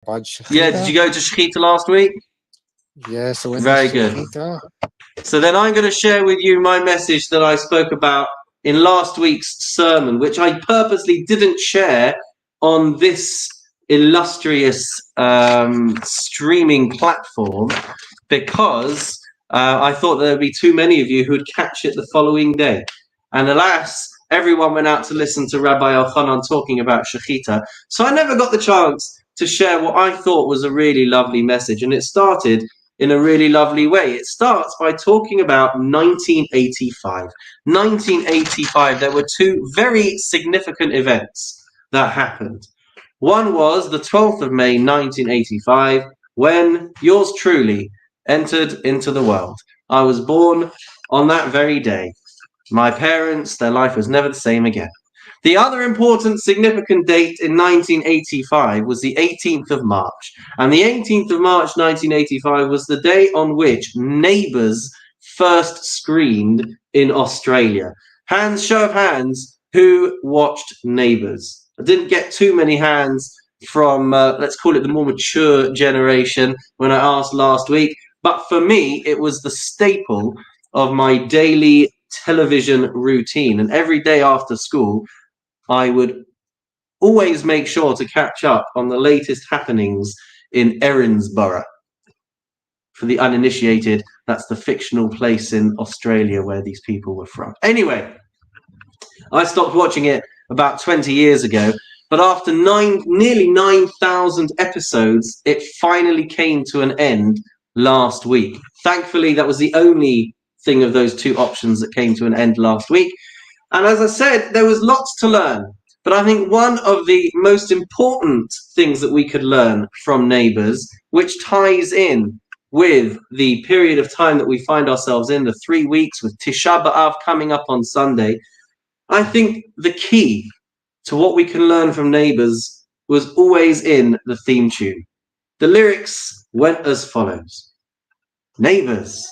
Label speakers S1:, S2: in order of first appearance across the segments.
S1: about
S2: Yeah, did
S1: Shechita?
S2: you go to Shechita last week?
S1: Yes, I went to
S2: Very good.
S1: Shechita.
S2: So then I'm going to share with you my message that I spoke about in last week's sermon, which I purposely didn't share on this illustrious streaming platform because I thought there would be too many of you who would catch it the following day. And alas, everyone went out to listen to Rabbi Elchanan talking about Shechita. So I never got the chance to share what I thought was a really lovely message. And it started in a really lovely way. It starts by talking about 1985. 1985, there were two very significant events that happened. One was the 12th of May, 1985, when yours truly entered into the world. I was born on that very day. My parents, their life was never the same again. The other important significant date in 1985 was the 18th of March. And the 18th of March 1985 was the day on which Neighbours first screened in Australia. Show of hands, who watched Neighbours? I didn't get too many hands from, let's call it the more mature generation when I asked last week. But for me, it was the staple of my daily television routine. And every day after school, I would always make sure to catch up on the latest happenings in Erinsborough. For the uninitiated, that's the fictional place in Australia where these people were from. Anyway, I stopped watching it about 20 years ago, but after nearly 9,000 episodes, it finally came to an end last week. Thankfully, that was the only thing of those two options that came to an end last week. And as I said, there was lots to learn. But I think one of the most important things that we could learn from Neighbours, which ties in with the period of time that we find ourselves in, the 3 weeks with Tisha B'Av coming up on Sunday, I think the key to what we can learn from Neighbours was always in the theme tune. The lyrics went as follows. Neighbours.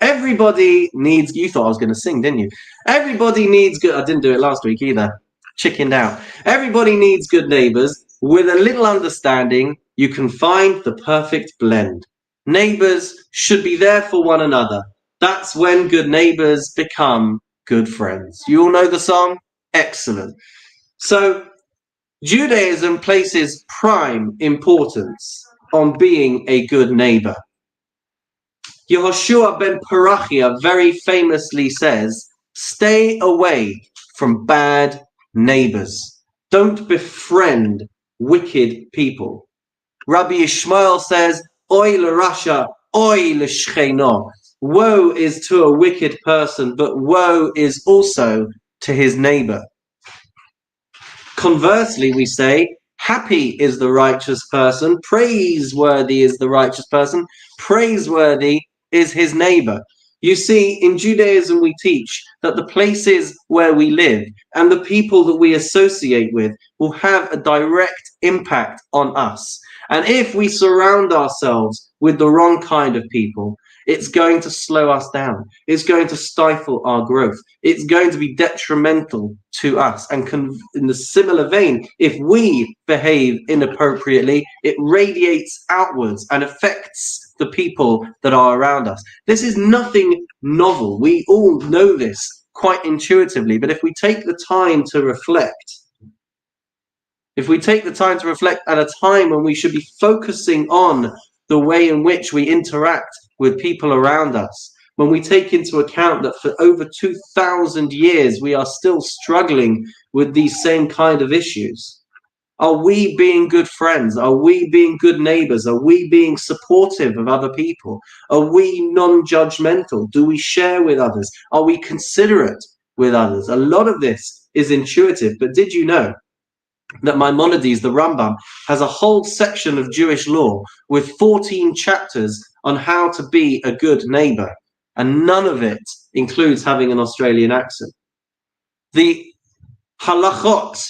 S2: Everybody needs... You thought I was going to sing, didn't you? Everybody needs good... I didn't do it last week either. Chickened out. Everybody needs good neighbours. With a little understanding, you can find the perfect blend. Neighbours should be there for one another. That's when good neighbours become good friends. You all know the song? Excellent. So, Judaism places prime importance on being a good neighbour. Yehoshua ben Parachia very famously says, stay away from bad neighbors. Don't befriend wicked people. Rabbi Ishmael says, Oy l'rasha, oy l'shcheno. Woe is to a wicked person, but woe is also to his neighbor. Conversely, we say, happy is the righteous person, praiseworthy is the righteous person, praiseworthy is his neighbor. You see, in Judaism, we teach that the places where we live and the people that we associate with will have a direct impact on us. And if we surround ourselves with the wrong kind of people, it's going to slow us down. It's going to stifle our growth. It's going to be detrimental to us. And in the similar vein, if we behave inappropriately, it radiates outwards and affects the people that are around us. This is nothing novel. We all know this quite intuitively. But if we take the time to reflect, at a time when we should be focusing on the way in which we interact with people around us, when we take into account that for over 2,000 years we are still struggling with these same kind of issues. Are we being good friends? Are we being good neighbors? Are we being supportive of other people? Are we non-judgmental? Do we share with others? Are we considerate with others? A lot of this is intuitive, but did you know that Maimonides, the Rambam, has a whole section of Jewish law with 14 chapters on how to be a good neighbor, and none of it includes having an Australian accent. The halachot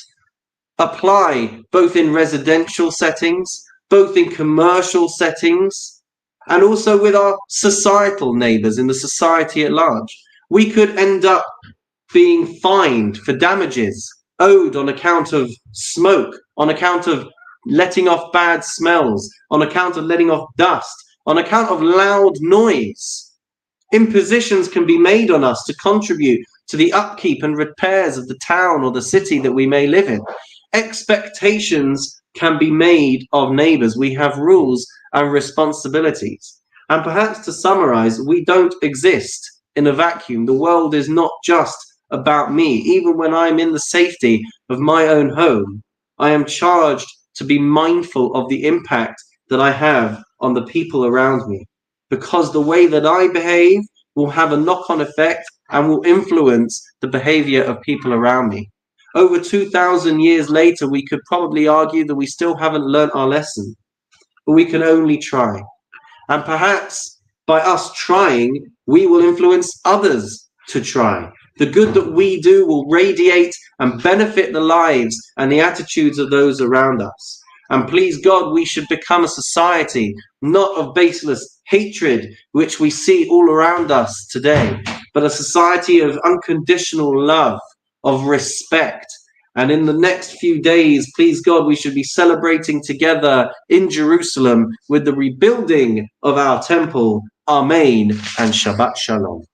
S2: apply both in residential settings, both in commercial settings, and also with our societal neighbors in the society at large. We could end up being fined for damages owed on account of smoke, on account of letting off bad smells, on account of letting off dust, on account of loud noise. Impositions can be made on us to contribute to the upkeep and repairs of the town or the city that we may live in. Expectations can be made of neighbors. We have rules and responsibilities. And perhaps to summarize, we don't exist in a vacuum. The world is not just about me. Even when I'm in the safety of my own home, I am charged to be mindful of the impact that I have on the people around me, because the way that I behave will have a knock-on effect and will influence the behavior of people around me. Over 2,000 years later, we could probably argue that we still haven't learnt our lesson, but we can only try. And perhaps by us trying, we will influence others to try. The good that we do will radiate and benefit the lives and the attitudes of those around us. And please God, we should become a society not of baseless hatred, which we see all around us today, but a society of unconditional love, of respect. And in the next few days, please God, we should be celebrating together in Jerusalem with the rebuilding of our temple. Amen and Shabbat Shalom.